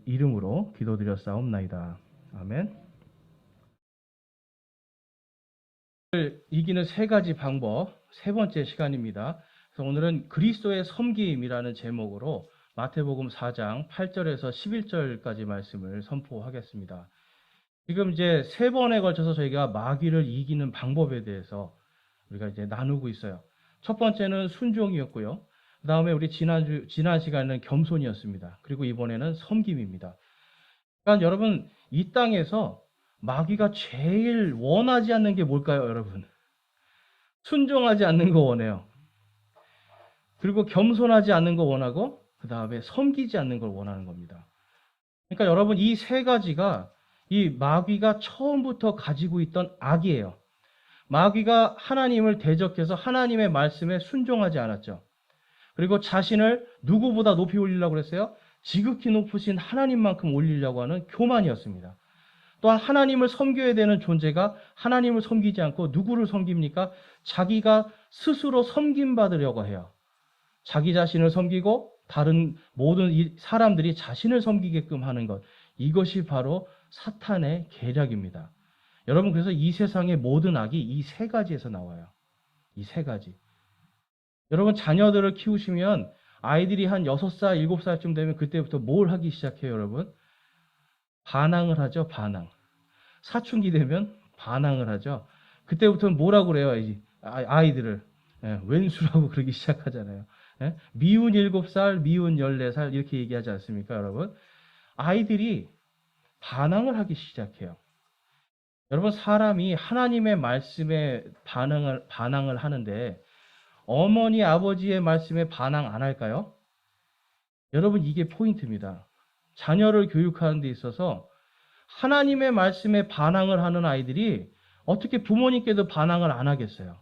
이름으로 기도드렸사옵나이다. 아멘. 이기는 세 가지 방법, 세 번째 시간입니다. 그래서 오늘은 그리스도의 섬김이라는 제목으로 마태복음 4장 8절에서 11절까지 말씀을 선포하겠습니다. 지금 이제 세 번에 걸쳐서 저희가 마귀를 이기는 방법에 대해서 우리가 이제 나누고 있어요. 첫 번째는 순종이었고요. 그 다음에 우리 지난 시간에는 겸손이었습니다. 그리고 이번에는 섬김입니다. 그러니까 여러분, 이 땅에서 마귀가 제일 원하지 않는 게 뭘까요, 여러분? 순종하지 않는 거 원해요. 그리고 겸손하지 않는 거 원하고, 그 다음에 섬기지 않는 걸 원하는 겁니다. 그러니까 여러분, 이 세 가지가 이 마귀가 처음부터 가지고 있던 악이에요. 마귀가 하나님을 대적해서 하나님의 말씀에 순종하지 않았죠. 그리고 자신을 누구보다 높이 올리려고 그랬어요? 지극히 높으신 하나님만큼 올리려고 하는 교만이었습니다. 또한 하나님을 섬겨야 되는 존재가 하나님을 섬기지 않고 누구를 섬깁니까? 자기가 스스로 섬김받으려고 해요. 자기 자신을 섬기고 다른 모든 사람들이 자신을 섬기게끔 하는 것. 이것이 바로 사탄의 계략입니다. 여러분, 그래서 이 세상의 모든 악이 이 세 가지에서 나와요. 이 세 가지. 여러분, 자녀들을 키우시면 아이들이 한 6살, 7살쯤 되면 그때부터 뭘 하기 시작해요, 여러분? 반항을 하죠, 반항. 사춘기 되면 반항을 하죠. 그때부터는 뭐라고 그래요, 아이들을. 왼수라고 그러기 시작하잖아요. 미운 7살, 미운 14살 이렇게 얘기하지 않습니까, 여러분? 아이들이 반항을 하기 시작해요. 여러분, 사람이 하나님의 말씀에 반항을 하는데 어머니, 아버지의 말씀에 반항 안 할까요? 여러분, 이게 포인트입니다. 자녀를 교육하는 데 있어서 하나님의 말씀에 반항을 하는 아이들이 어떻게 부모님께도 반항을 안 하겠어요?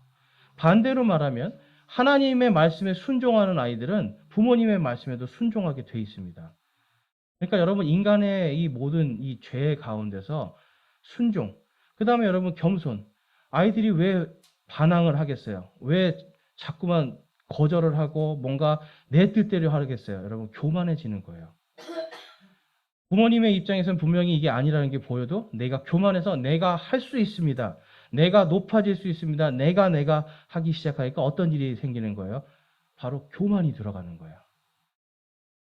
반대로 말하면 하나님의 말씀에 순종하는 아이들은 부모님의 말씀에도 순종하게 돼 있습니다. 그러니까 여러분, 인간의 이 모든 이 죄 가운데서 순종, 그 다음에 여러분 겸손, 아이들이 왜 반항을 하겠어요? 왜 자꾸만 거절을 하고 뭔가 내 뜻대로 하겠어요? 여러분, 교만해지는 거예요. 부모님의 입장에서는 분명히 이게 아니라는 게 보여도 내가 교만해서 내가 할 수 있습니다. 내가 높아질 수 있습니다. 내가 하기 시작하니까 어떤 일이 생기는 거예요? 바로 교만이 들어가는 거예요.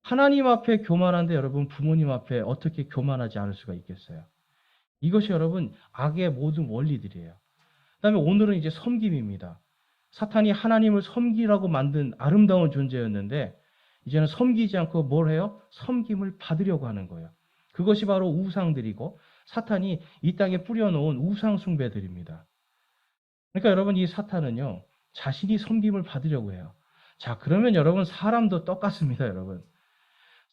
하나님 앞에 교만한데 여러분, 부모님 앞에 어떻게 교만하지 않을 수가 있겠어요? 이것이 여러분 악의 모든 원리들이에요. 그 다음에 오늘은 이제 섬김입니다. 사탄이 하나님을 섬기라고 만든 아름다운 존재였는데 이제는 섬기지 않고 뭘 해요? 섬김을 받으려고 하는 거예요. 그것이 바로 우상들이고 사탄이 이 땅에 뿌려놓은 우상 숭배들입니다. 그러니까 여러분, 이 사탄은요, 자신이 섬김을 받으려고 해요. 자, 그러면 여러분, 사람도 똑같습니다, 여러분.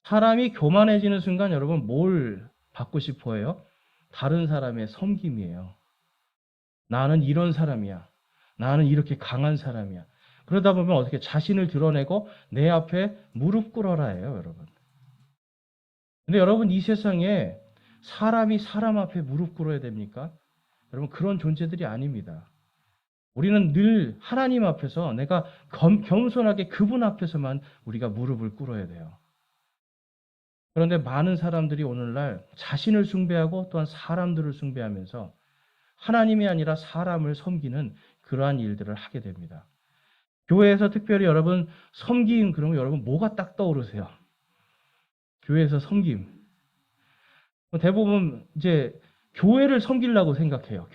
사람이 교만해지는 순간 여러분 뭘 받고 싶어 해요? 다른 사람의 섬김이에요. 나는 이런 사람이야. 나는 이렇게 강한 사람이야. 그러다 보면 어떻게 자신을 드러내고 내 앞에 무릎 꿇어라 해요, 여러분. 근데 여러분, 이 세상에 사람이 사람 앞에 무릎 꿇어야 됩니까? 여러분, 그런 존재들이 아닙니다. 우리는 늘 하나님 앞에서 내가 겸손하게 그분 앞에서만 우리가 무릎을 꿇어야 돼요. 그런데 많은 사람들이 오늘날 자신을 숭배하고 또한 사람들을 숭배하면서 하나님이 아니라 사람을 섬기는 그러한 일들을 하게 됩니다. 교회에서 특별히 여러분 섬김 그러면 여러분 뭐가 딱 떠오르세요? 교회에서 섬김. 대부분 이제 교회를 섬기려고 생각해요.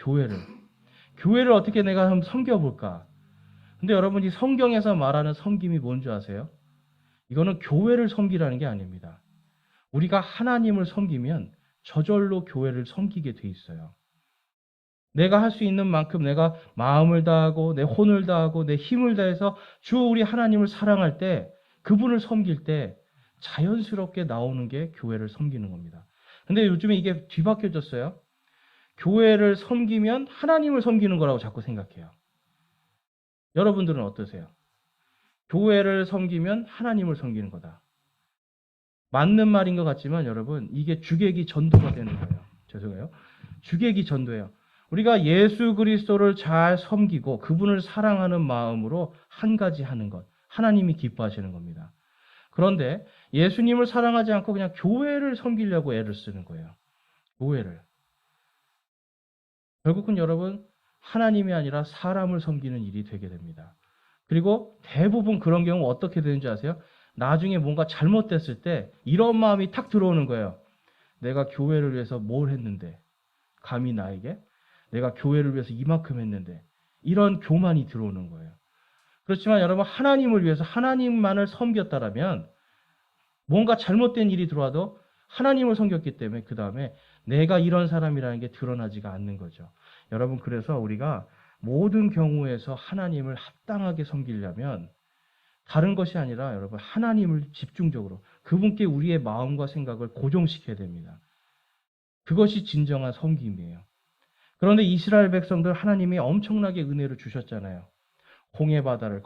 교회를 어떻게 내가 한번 섬겨볼까? 근데 여러분, 이 성경에서 말하는 섬김이 뭔지 아세요? 이거는 교회를 섬기라는 게 아닙니다. 우리가 하나님을 섬기면 저절로 교회를 섬기게 돼 있어요. 내가 할 수 있는 만큼 내가 마음을 다하고 내 혼을 다하고 내 힘을 다해서 주 우리 하나님을 사랑할 때, 그분을 섬길 때 자연스럽게 나오는 게 교회를 섬기는 겁니다. 근데 요즘에 이게 뒤바뀌어졌어요. 교회를 섬기면 하나님을 섬기는 거라고 자꾸 생각해요. 여러분들은 어떠세요? 교회를 섬기면 하나님을 섬기는 거다. 맞는 말인 것 같지만 여러분, 이게 주객이 전도가 되는 거예요. 죄송해요. 주객이 전도예요. 우리가 예수 그리스도를 잘 섬기고 그분을 사랑하는 마음으로 한 가지 하는 것, 하나님이 기뻐하시는 겁니다. 그런데 예수님을 사랑하지 않고 그냥 교회를 섬기려고 애를 쓰는 거예요. 교회를. 결국은 여러분, 하나님이 아니라 사람을 섬기는 일이 되게 됩니다. 그리고 대부분 그런 경우 어떻게 되는지 아세요? 나중에 뭔가 잘못됐을 때 이런 마음이 탁 들어오는 거예요. 내가 교회를 위해서 뭘 했는데, 감히 나에게? 내가 교회를 위해서 이만큼 했는데, 이런 교만이 들어오는 거예요. 그렇지만 여러분, 하나님을 위해서 하나님만을 섬겼다라면 뭔가 잘못된 일이 들어와도 하나님을 섬겼기 때문에 그 다음에 내가 이런 사람이라는 게 드러나지가 않는 거죠. 여러분, 그래서 우리가 모든 경우에서 하나님을 합당하게 섬기려면 다른 것이 아니라 여러분, 하나님을 집중적으로 그분께 우리의 마음과 생각을 고정시켜야 됩니다. 그것이 진정한 섬김이에요. 그런데 이스라엘 백성들 하나님이 엄청나게 은혜를 주셨잖아요. 홍해 바다를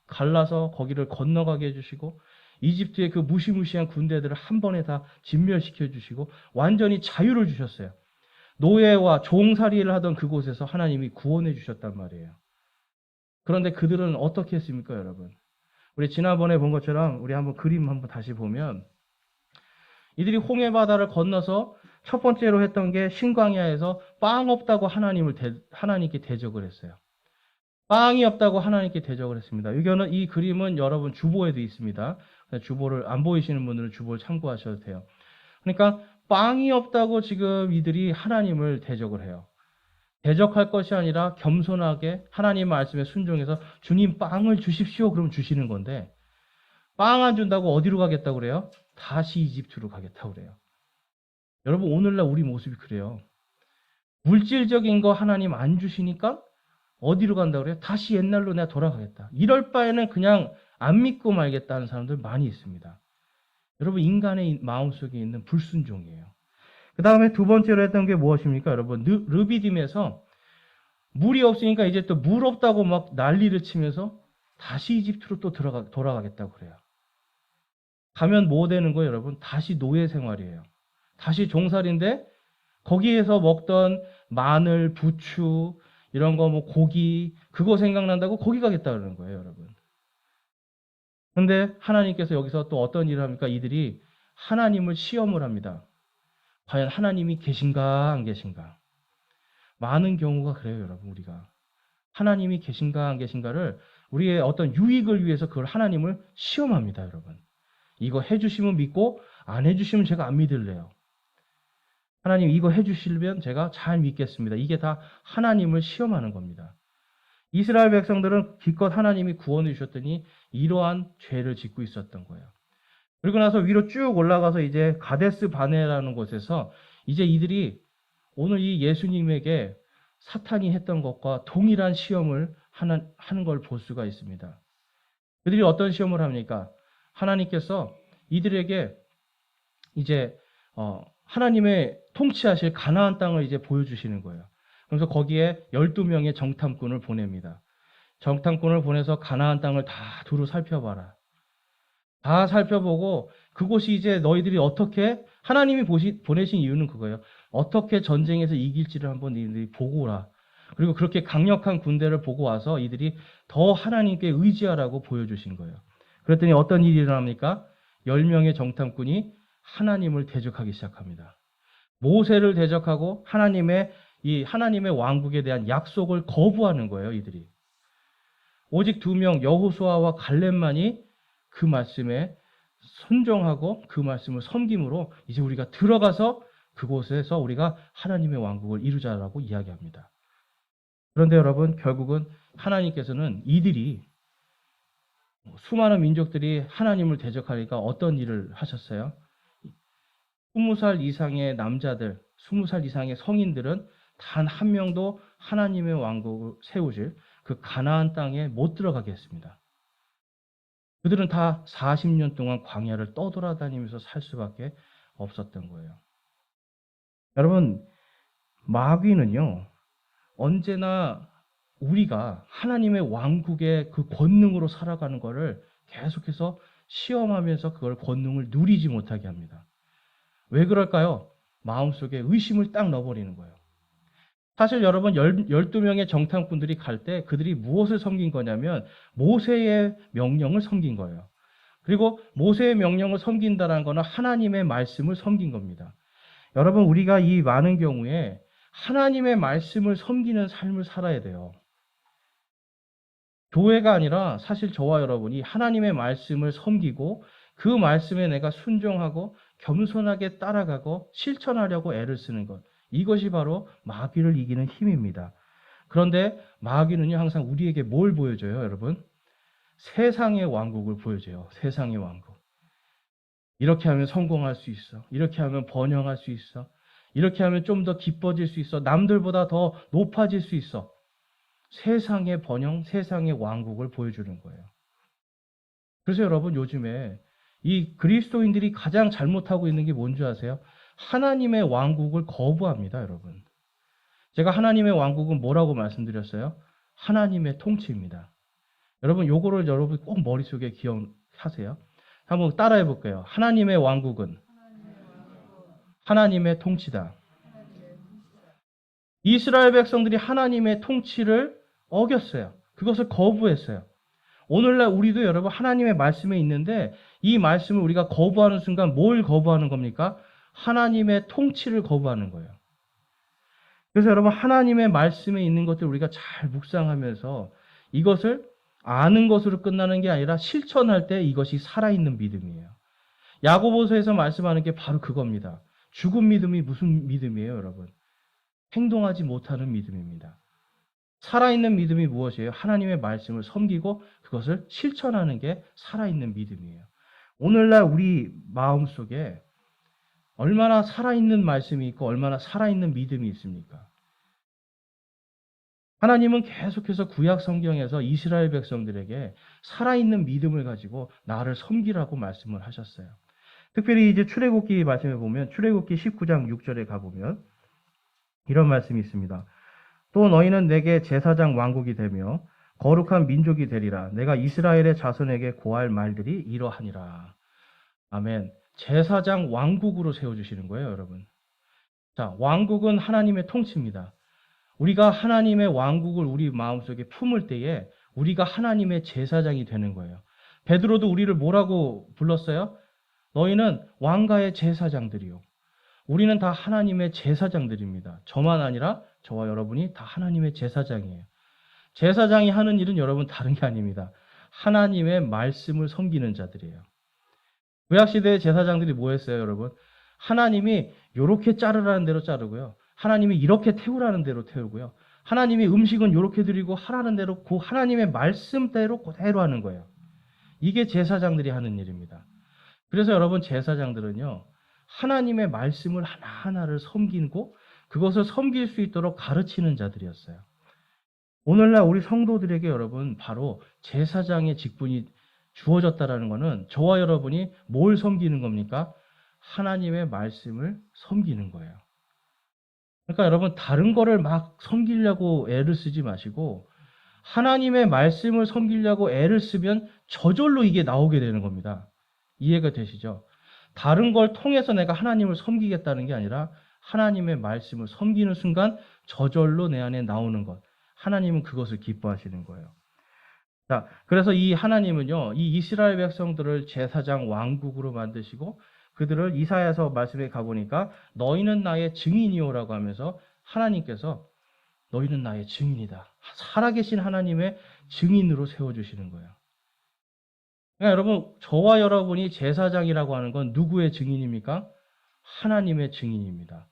갈라서 거기를 건너가게 해주시고 이집트의 그 무시무시한 군대들을 한 번에 다 진멸시켜 주시고 완전히 자유를 주셨어요. 노예와 종살이를 하던 그곳에서 하나님이 구원해 주셨단 말이에요. 그런데 그들은 어떻게 했습니까, 여러분? 우리 지난번에 본 것처럼 우리 한번 그림 한번 다시 보면 이들이 홍해 바다를 건너서 첫 번째로 했던 게 신광야에서 빵 없다고 하나님께 대적을 했어요. 빵이 없다고 하나님께 대적을 했습니다. 이 그림은 여러분 주보에도 있습니다. 주보를 안 보이시는 분들은 주보를 참고하셔도 돼요. 그러니까 빵이 없다고 지금 이들이 하나님을 대적을 해요. 대적할 것이 아니라 겸손하게 하나님 말씀에 순종해서 주님 빵을 주십시오. 그러면 주시는 건데 빵 안 준다고 어디로 가겠다고 그래요? 다시 이집트로 가겠다고 그래요. 여러분, 오늘날 우리 모습이 그래요. 물질적인 거 하나님 안 주시니까 어디로 간다고 그래요? 다시 옛날로 내가 돌아가겠다. 이럴 바에는 그냥 안 믿고 말겠다는 사람들 많이 있습니다. 여러분, 인간의 마음속에 있는 불순종이에요. 그 다음에 두 번째로 했던 게 무엇입니까? 여러분, 르비딤에서 물이 없으니까 이제 또 물 없다고 막 난리를 치면서 다시 이집트로 또 돌아가겠다고 그래요. 가면 뭐 되는 거예요, 여러분? 다시 노예 생활이에요. 다시 종살인데 거기에서 먹던 마늘, 부추, 이런 거 뭐 고기, 그거 생각난다고 거기 가겠다 그러는 거예요, 여러분. 그런데 하나님께서 여기서 또 어떤 일을 합니까? 이들이 하나님을 시험을 합니다. 과연 하나님이 계신가 안 계신가? 많은 경우가 그래요, 여러분. 우리가 하나님이 계신가 안 계신가를 우리의 어떤 유익을 위해서 그걸 하나님을 시험합니다, 여러분. 이거 해주시면 믿고 안 해주시면 제가 안 믿을래요. 하나님 이거 해주시면 제가 잘 믿겠습니다. 이게 다 하나님을 시험하는 겁니다. 이스라엘 백성들은 기껏 하나님이 구원해 주셨더니 이러한 죄를 짓고 있었던 거예요. 그리고 나서 위로 쭉 올라가서 이제 가데스 바네라는 곳에서 이제 이들이 오늘 이 예수님에게 사탄이 했던 것과 동일한 시험을 하는 걸 볼 수가 있습니다. 그들이 어떤 시험을 합니까? 하나님께서 이들에게 이제 하나님의 통치하실 가나안 땅을 이제 보여주시는 거예요. 그래서 거기에 12명의 정탐꾼을 보냅니다. 정탐꾼을 보내서 가나안 땅을 다 두루 살펴봐라. 다 살펴보고 그곳이 이제 너희들이 어떻게 하나님이 보내신 이유는 그거예요. 어떻게 전쟁에서 이길지를 한번 너희들이 보고 오라. 그리고 그렇게 강력한 군대를 보고 와서 이들이 더 하나님께 의지하라고 보여주신 거예요. 그랬더니 어떤 일이 일어납니까? 10명의 정탐꾼이 하나님을 대적하기 시작합니다. 모세를 대적하고 하나님의 왕국에 대한 약속을 거부하는 거예요, 이들이. 오직 2명 여호수아와 갈렙만이 그 말씀에 순종하고 그 말씀을 섬김으로 이제 우리가 들어가서 그곳에서 우리가 하나님의 왕국을 이루자라고 이야기합니다. 그런데 여러분, 결국은 하나님께서는 이들이 수많은 민족들이 하나님을 대적하니까 어떤 일을 하셨어요? 20살 이상의 남자들, 20살 이상의 성인들은 단 한 명도 하나님의 왕국을 세우실 그 가나안 땅에 못 들어가게 했습니다. 그들은 다 40년 동안 광야를 떠돌아다니면서 살 수밖에 없었던 거예요. 여러분, 마귀는요, 언제나 우리가 하나님의 왕국의 그 권능으로 살아가는 것을 계속해서 시험하면서 그걸 권능을 누리지 못하게 합니다. 왜 그럴까요? 마음속에 의심을 딱 넣어버리는 거예요. 사실 여러분 12명의 정탐꾼들이 갈 때 그들이 무엇을 섬긴 거냐면 모세의 명령을 섬긴 거예요. 그리고 모세의 명령을 섬긴다는 것은 하나님의 말씀을 섬긴 겁니다. 여러분, 우리가 이 많은 경우에 하나님의 말씀을 섬기는 삶을 살아야 돼요. 교회가 아니라 사실 저와 여러분이 하나님의 말씀을 섬기고 그 말씀에 내가 순종하고 겸손하게 따라가고 실천하려고 애를 쓰는 것. 이것이 바로 마귀를 이기는 힘입니다. 그런데 마귀는요, 항상 우리에게 뭘 보여줘요, 여러분? 세상의 왕국을 보여줘요. 세상의 왕국. 이렇게 하면 성공할 수 있어. 이렇게 하면 번영할 수 있어. 이렇게 하면 좀 더 기뻐질 수 있어. 남들보다 더 높아질 수 있어. 세상의 번영, 세상의 왕국을 보여주는 거예요. 그래서 여러분, 요즘에 이 그리스도인들이 가장 잘못하고 있는 게 뭔지 아세요? 하나님의 왕국을 거부합니다, 여러분. 제가 하나님의 왕국은 뭐라고 말씀드렸어요? 하나님의 통치입니다. 여러분, 요거를 여러분 꼭 머릿속에 기억하세요. 한번 따라해 볼게요. 하나님의 왕국은 하나님의 통치다. 이스라엘 백성들이 하나님의 통치를 어겼어요. 그것을 거부했어요. 오늘날 우리도 여러분 하나님의 말씀에 있는데 이 말씀을 우리가 거부하는 순간 뭘 거부하는 겁니까? 하나님의 통치를 거부하는 거예요. 그래서 여러분 하나님의 말씀에 있는 것들 우리가 잘 묵상하면서 이것을 아는 것으로 끝나는 게 아니라 실천할 때 이것이 살아있는 믿음이에요. 야고보서에서 말씀하는 게 바로 그겁니다. 죽은 믿음이 무슨 믿음이에요, 여러분? 행동하지 못하는 믿음입니다. 살아있는 믿음이 무엇이에요? 하나님의 말씀을 섬기고 그것을 실천하는 게 살아있는 믿음이에요. 오늘날 우리 마음속에 얼마나 살아있는 말씀이 있고 얼마나 살아있는 믿음이 있습니까? 하나님은 계속해서 구약 성경에서 이스라엘 백성들에게 살아있는 믿음을 가지고 나를 섬기라고 말씀을 하셨어요. 특별히 이제 출애굽기 말씀에 보면 출애굽기 19장 6절에 가보면 이런 말씀이 있습니다. 또 너희는 내게 제사장 왕국이 되며 거룩한 민족이 되리라. 내가 이스라엘의 자손에게 고할 말들이 이러하니라. 아멘. 제사장 왕국으로 세워주시는 거예요, 여러분. 자, 왕국은 하나님의 통치입니다. 우리가 하나님의 왕국을 우리 마음속에 품을 때에 우리가 하나님의 제사장이 되는 거예요. 베드로도 우리를 뭐라고 불렀어요? 너희는 왕가의 제사장들이요. 우리는 다 하나님의 제사장들입니다. 저만 아니라 저와 여러분이 다 하나님의 제사장이에요. 제사장이 하는 일은 여러분 다른 게 아닙니다. 하나님의 말씀을 섬기는 자들이에요. 구약시대의 제사장들이 뭐 했어요, 여러분? 하나님이 이렇게 자르라는 대로 자르고요. 하나님이 이렇게 태우라는 대로 태우고요. 하나님이 음식은 이렇게 드리고 하라는 대로 그 하나님의 말씀대로 그대로 하는 거예요. 이게 제사장들이 하는 일입니다. 그래서 여러분 제사장들은요. 하나님의 말씀을 하나하나를 섬기고 그것을 섬길 수 있도록 가르치는 자들이었어요. 오늘날 우리 성도들에게 여러분 바로 제사장의 직분이 주어졌다라는 것은 저와 여러분이 뭘 섬기는 겁니까? 하나님의 말씀을 섬기는 거예요. 그러니까 여러분 다른 거를 막 섬기려고 애를 쓰지 마시고 하나님의 말씀을 섬기려고 애를 쓰면 저절로 이게 나오게 되는 겁니다. 이해가 되시죠? 다른 걸 통해서 내가 하나님을 섬기겠다는 게 아니라 하나님의 말씀을 섬기는 순간 저절로 내 안에 나오는 것. 하나님은 그것을 기뻐하시는 거예요. 자, 그래서 이 하나님은요, 이 이스라엘 백성들을 제사장 왕국으로 만드시고 그들을 이사야서 말씀에 가보니까 너희는 나의 증인이요라고 하면서 하나님께서 너희는 나의 증인이다. 살아계신 하나님의 증인으로 세워주시는 거예요. 그러니까 여러분, 저와 여러분이 제사장이라고 하는 건 누구의 증인입니까? 하나님의 증인입니다.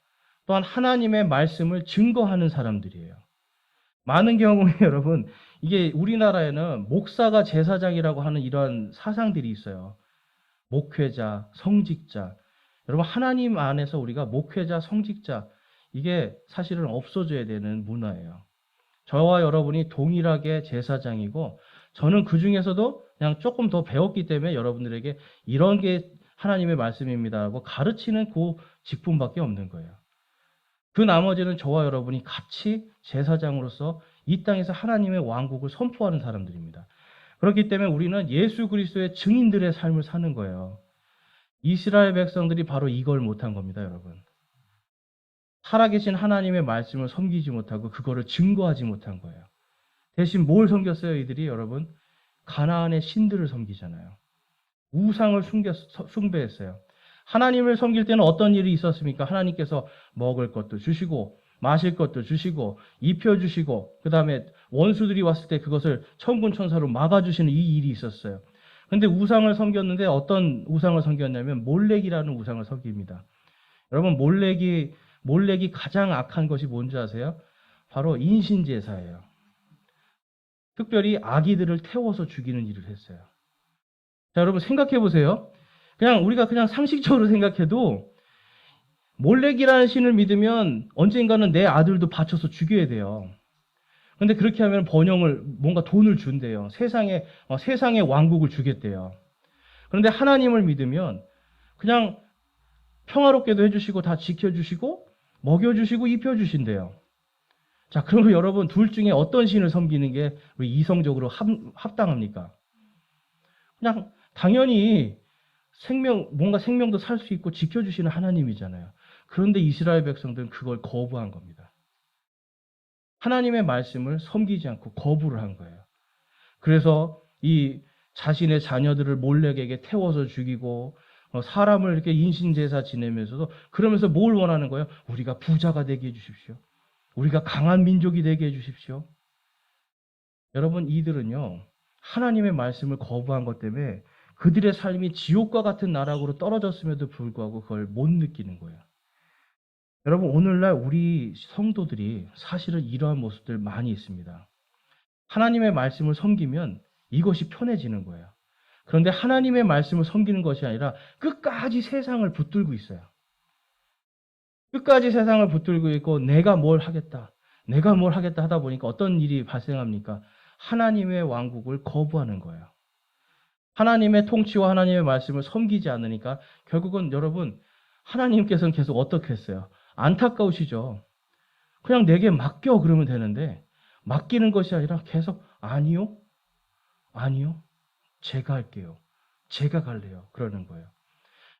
또한 하나님의 말씀을 증거하는 사람들이에요. 많은 경우에 여러분, 이게 우리나라에는 목사가 제사장이라고 하는 이러한 사상들이 있어요. 목회자, 성직자. 여러분, 하나님 안에서 우리가 목회자, 성직자, 이게 사실은 없어져야 되는 문화예요. 저와 여러분이 동일하게 제사장이고, 저는 그 중에서도 그냥 조금 더 배웠기 때문에 여러분들에게 이런 게 하나님의 말씀입니다라고 가르치는 그 직분밖에 없는 거예요. 그 나머지는 저와 여러분이 같이 제사장으로서 이 땅에서 하나님의 왕국을 선포하는 사람들입니다. 그렇기 때문에 우리는 예수 그리스도의 증인들의 삶을 사는 거예요. 이스라엘 백성들이 바로 이걸 못한 겁니다, 여러분. 살아계신 하나님의 말씀을 섬기지 못하고 그거를 증거하지 못한 거예요. 대신 뭘 섬겼어요, 이들이 여러분? 가나안의 신들을 섬기잖아요. 우상을 숭배했어요. 하나님을 섬길 때는 어떤 일이 있었습니까? 하나님께서 먹을 것도 주시고 마실 것도 주시고 입혀주시고 그 다음에 원수들이 왔을 때 그것을 천군 천사로 막아주시는 이 일이 있었어요. 근데 우상을 섬겼는데 어떤 우상을 섬겼냐면 몰렉이라는 우상을 섬깁니다. 여러분 몰렉이 가장 악한 것이 뭔지 아세요? 바로 인신제사예요. 특별히 아기들을 태워서 죽이는 일을 했어요. 자, 여러분 생각해 보세요. 우리가 그냥 상식적으로 생각해도 몰렉이라는 신을 믿으면 언젠가는 내 아들도 바쳐서 죽여야 돼요. 근데 그렇게 하면 번영을 뭔가 돈을 준대요. 세상의 왕국을 주겠대요. 그런데 하나님을 믿으면 그냥 평화롭게도 해주시고 다 지켜주시고 먹여주시고 입혀주신대요. 자, 그러면 여러분 둘 중에 어떤 신을 섬기는 게 우리 이성적으로 합당합니까? 그냥 당연히 뭔가 생명도 살 수 있고 지켜주시는 하나님이잖아요. 그런데 이스라엘 백성들은 그걸 거부한 겁니다. 하나님의 말씀을 섬기지 않고 거부를 한 거예요. 그래서 이 자신의 자녀들을 몰렉에게 태워서 죽이고 사람을 이렇게 인신제사 지내면서도 그러면서 뭘 원하는 거예요? 우리가 부자가 되게 해주십시오. 우리가 강한 민족이 되게 해주십시오. 여러분 이들은요. 하나님의 말씀을 거부한 것 때문에 그들의 삶이 지옥과 같은 나락으로 떨어졌음에도 불구하고 그걸 못 느끼는 거예요. 여러분 오늘날 우리 성도들이 사실은 이러한 모습들 많이 있습니다. 하나님의 말씀을 섬기면 이것이 편해지는 거예요. 그런데 하나님의 말씀을 섬기는 것이 아니라 끝까지 세상을 붙들고 있어요. 끝까지 세상을 붙들고 있고 내가 뭘 하겠다. 내가 뭘 하겠다 하다 보니까 어떤 일이 발생합니까? 하나님의 왕국을 거부하는 거예요. 하나님의 통치와 하나님의 말씀을 섬기지 않으니까 결국은 여러분 하나님께서는 계속 어떻게 했어요? 안타까우시죠? 그냥 내게 맡겨 그러면 되는데 맡기는 것이 아니라 계속 아니요. 아니요. 제가 할게요. 제가 갈래요. 그러는 거예요.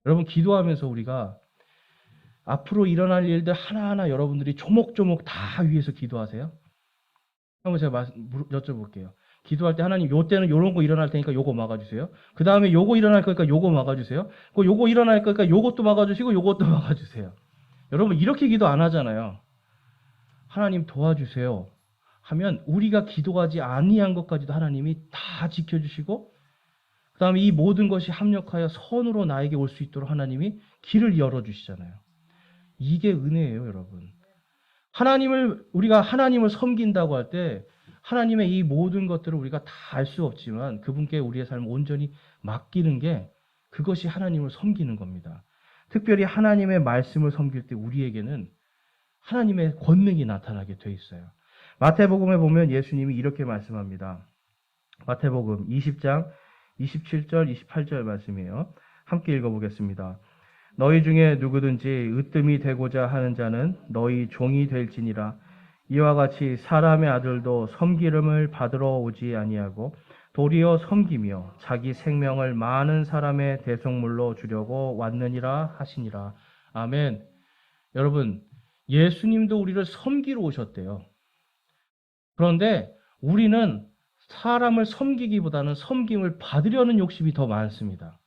여러분 기도하면서 우리가 앞으로 일어날 일들 하나하나 여러분들이 조목조목 다 위해서 기도하세요? 한번 제가 여쭤볼게요. 기도할 때 하나님 요 때는 요런 거 일어날 테니까 요거 막아주세요. 그 다음에 요거 일어날 거니까 요거 막아주세요. 요거 일어날 거니까 요것도 막아주시고 요것도 막아주세요. 여러분 이렇게 기도 안 하잖아요. 하나님 도와주세요 하면 우리가 기도하지 아니한 것까지도 하나님이 다 지켜주시고 그 다음에 이 모든 것이 합력하여 선으로 나에게 올 수 있도록 하나님이 길을 열어주시잖아요. 이게 은혜예요, 여러분. 우리가 하나님을 섬긴다고 할 때 하나님의 이 모든 것들을 우리가 다 알 수 없지만 그분께 우리의 삶을 온전히 맡기는 게 그것이 하나님을 섬기는 겁니다. 특별히 하나님의 말씀을 섬길 때 우리에게는 하나님의 권능이 나타나게 돼 있어요. 마태복음에 보면 예수님이 이렇게 말씀합니다. 마태복음 20장 27절, 28절 말씀이에요. 함께 읽어보겠습니다. 너희 중에 누구든지 으뜸이 되고자 하는 자는 너희 종이 될지니라. 이와 같이 사람의 아들도 섬기름을 받으러 오지 아니하고 도리어 섬기며 자기 생명을 많은 사람의 대속물로 주려고 왔느니라 하시니라. 아멘. 여러분, 예수님도 우리를 섬기러 오셨대요. 그런데 우리는 사람을 섬기기보다는 섬김을 받으려는 욕심이 더 많습니다.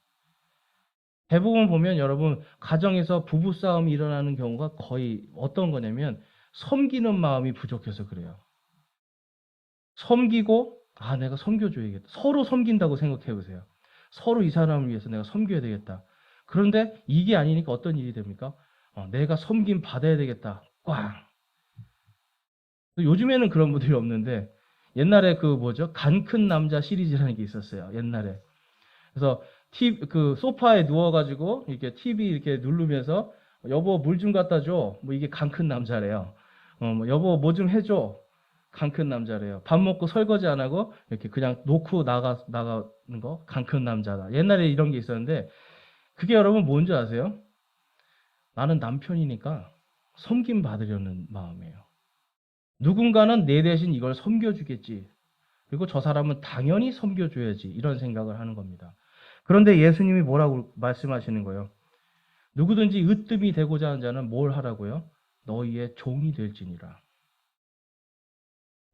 대부분 보면 여러분 가정에서 부부싸움이 일어나는 경우가 거의 어떤 거냐면 섬기는 마음이 부족해서 그래요. 섬기고 내가 섬겨줘야겠다. 서로 섬긴다고 생각해 보세요. 서로 이 사람을 위해서 내가 섬겨야 되겠다. 그런데 이게 아니니까 어떤 일이 됩니까? 내가 섬김 받아야 되겠다. 꽝. 요즘에는 그런 분들이 없는데 옛날에 간 큰 남자 시리즈라는 게 있었어요. 옛날에. 그래서 소파에 누워가지고 이렇게 TV 이렇게 누르면서 여보 물 좀 갖다 줘. 뭐 이게 간 큰 남자래요. 뭐 여보 뭐 좀 해줘. 간 큰 남자래요. 밥 먹고 설거지 안 하고 이렇게 그냥 놓고 나가는 거 간 큰 남자다. 옛날에 이런 게 있었는데 그게 여러분 뭔지 아세요? 나는 남편이니까 섬김 받으려는 마음이에요. 누군가는 내 대신 이걸 섬겨주겠지. 그리고 저 사람은 당연히 섬겨줘야지. 이런 생각을 하는 겁니다. 그런데 예수님이 뭐라고 말씀하시는 거예요? 누구든지 으뜸이 되고자 하는 자는 뭘 하라고요? 너희의 종이 될지니라.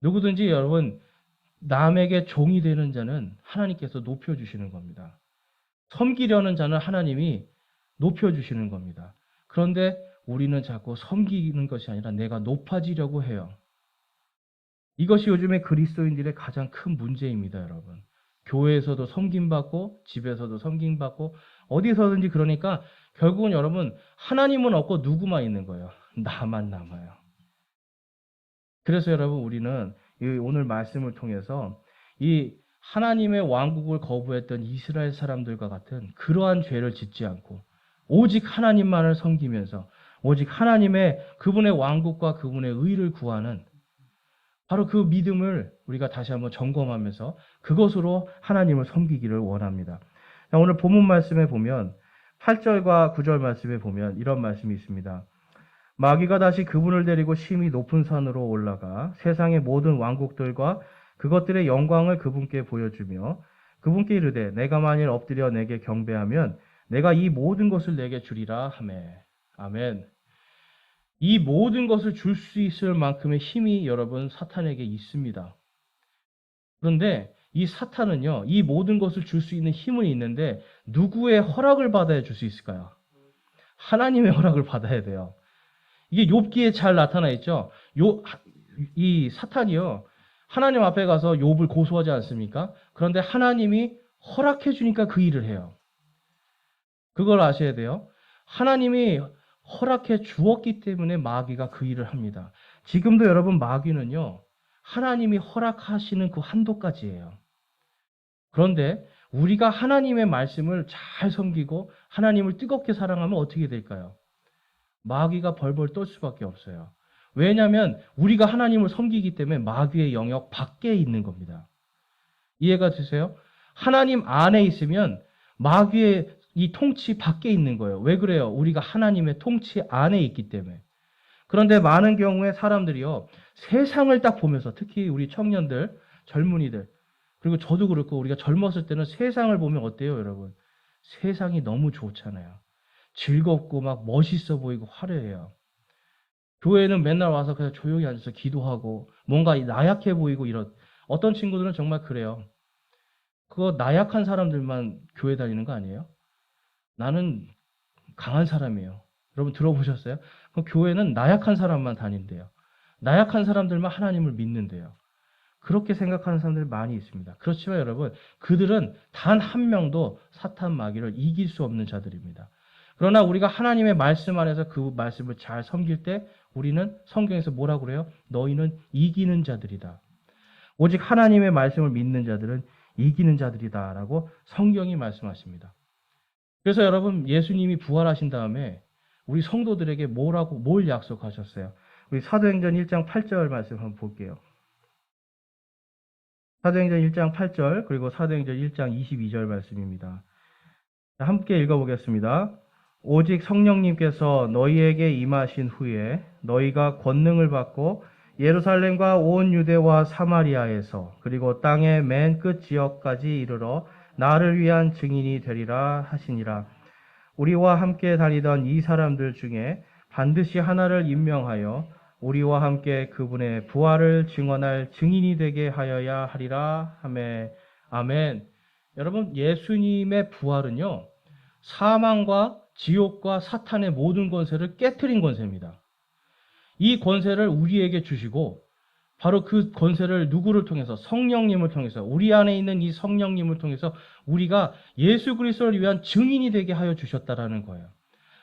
누구든지 여러분 남에게 종이 되는 자는 하나님께서 높여주시는 겁니다. 섬기려는 자는 하나님이 높여주시는 겁니다. 그런데 우리는 자꾸 섬기는 것이 아니라 내가 높아지려고 해요. 이것이 요즘에 그리스도인들의 가장 큰 문제입니다, 여러분. 교회에서도 섬김받고, 집에서도 섬김받고, 어디서든지 그러니까 결국은 여러분, 하나님은 없고 누구만 있는 거예요. 나만 남아요. 그래서 여러분, 우리는 오늘 말씀을 통해서 이 하나님의 왕국을 거부했던 이스라엘 사람들과 같은 그러한 죄를 짓지 않고, 오직 하나님만을 섬기면서, 오직 하나님의 그분의 왕국과 그분의 의를 구하는 바로 그 믿음을 우리가 다시 한번 점검하면서 그것으로 하나님을 섬기기를 원합니다. 오늘 본문 말씀에 보면 8절과 9절 말씀에 보면 이런 말씀이 있습니다. 마귀가 다시 그분을 데리고 심히 높은 산으로 올라가 세상의 모든 왕국들과 그것들의 영광을 그분께 보여주며 그분께 이르되 내가 만일 엎드려 내게 경배하면 내가 이 모든 것을 내게 주리라 하매. 아멘. 이 모든 것을 줄 수 있을 만큼의 힘이 여러분 사탄에게 있습니다. 그런데 이 사탄은요, 이 모든 것을 줄 수 있는 힘은 있는데 누구의 허락을 받아야 줄 수 있을까요? 하나님의 허락을 받아야 돼요. 이게 욥기에 잘 나타나 있죠. 이 사탄이요, 하나님 앞에 가서 욥을 고소하지 않습니까? 그런데 하나님이 허락해 주니까 그 일을 해요. 그걸 아셔야 돼요. 하나님이 허락해 주었기 때문에 마귀가 그 일을 합니다. 지금도 여러분 마귀는요, 하나님이 허락하시는 그 한도까지예요. 그런데 우리가 하나님의 말씀을 잘 섬기고 하나님을 뜨겁게 사랑하면 어떻게 될까요? 마귀가 벌벌 떨 수밖에 없어요. 왜냐하면 우리가 하나님을 섬기기 때문에 마귀의 영역 밖에 있는 겁니다. 이해가 되세요? 하나님 안에 있으면 마귀의 이 통치 밖에 있는 거예요. 왜 그래요? 우리가 하나님의 통치 안에 있기 때문에. 그런데 많은 경우에 사람들이요, 세상을 딱 보면서, 특히 우리 청년들, 젊은이들, 그리고 저도 그렇고 우리가 젊었을 때는 세상을 보면 어때요, 여러분? 세상이 너무 좋잖아요. 즐겁고 막 멋있어 보이고 화려해요. 교회는 맨날 와서 그냥 조용히 앉아서 기도하고 뭔가 나약해 보이고 이런, 어떤 친구들은 정말 그래요. 그거 나약한 사람들만 교회 다니는 거 아니에요? 나는 강한 사람이에요. 여러분 들어보셨어요? 그럼 교회는 나약한 사람만 다닌대요. 나약한 사람들만 하나님을 믿는데요. 그렇게 생각하는 사람들이 많이 있습니다. 그렇지만 여러분, 그들은 단 한 명도 사탄 마귀를 이길 수 없는 자들입니다. 그러나 우리가 하나님의 말씀 안에서 그 말씀을 잘 섬길 때 우리는 성경에서 뭐라고 그래요? 너희는 이기는 자들이다. 오직 하나님의 말씀을 믿는 자들은 이기는 자들이다라고 성경이 말씀하십니다. 그래서 여러분, 예수님이 부활하신 다음에 우리 성도들에게 뭘 약속하셨어요? 우리 사도행전 1장 8절 말씀 한번 볼게요. 사도행전 1장 8절 그리고 사도행전 1장 22절 말씀입니다. 함께 읽어보겠습니다. 오직 성령님께서 너희에게 임하신 후에 너희가 권능을 받고 예루살렘과 온 유대와 사마리아에서 그리고 땅의 맨 끝 지역까지 이르러 나를 위한 증인이 되리라 하시니라. 우리와 함께 다니던 이 사람들 중에 반드시 하나를 임명하여 우리와 함께 그분의 부활을 증언할 증인이 되게 하여야 하리라 하매. 아멘. 여러분, 예수님의 부활은요, 사망과 지옥과 사탄의 모든 권세를 깨트린 권세입니다. 이 권세를 우리에게 주시고 바로 그 권세를 누구를 통해서? 성령님을 통해서, 우리 안에 있는 이 성령님을 통해서 우리가 예수 그리스도를 위한 증인이 되게 하여 주셨다라는 거예요.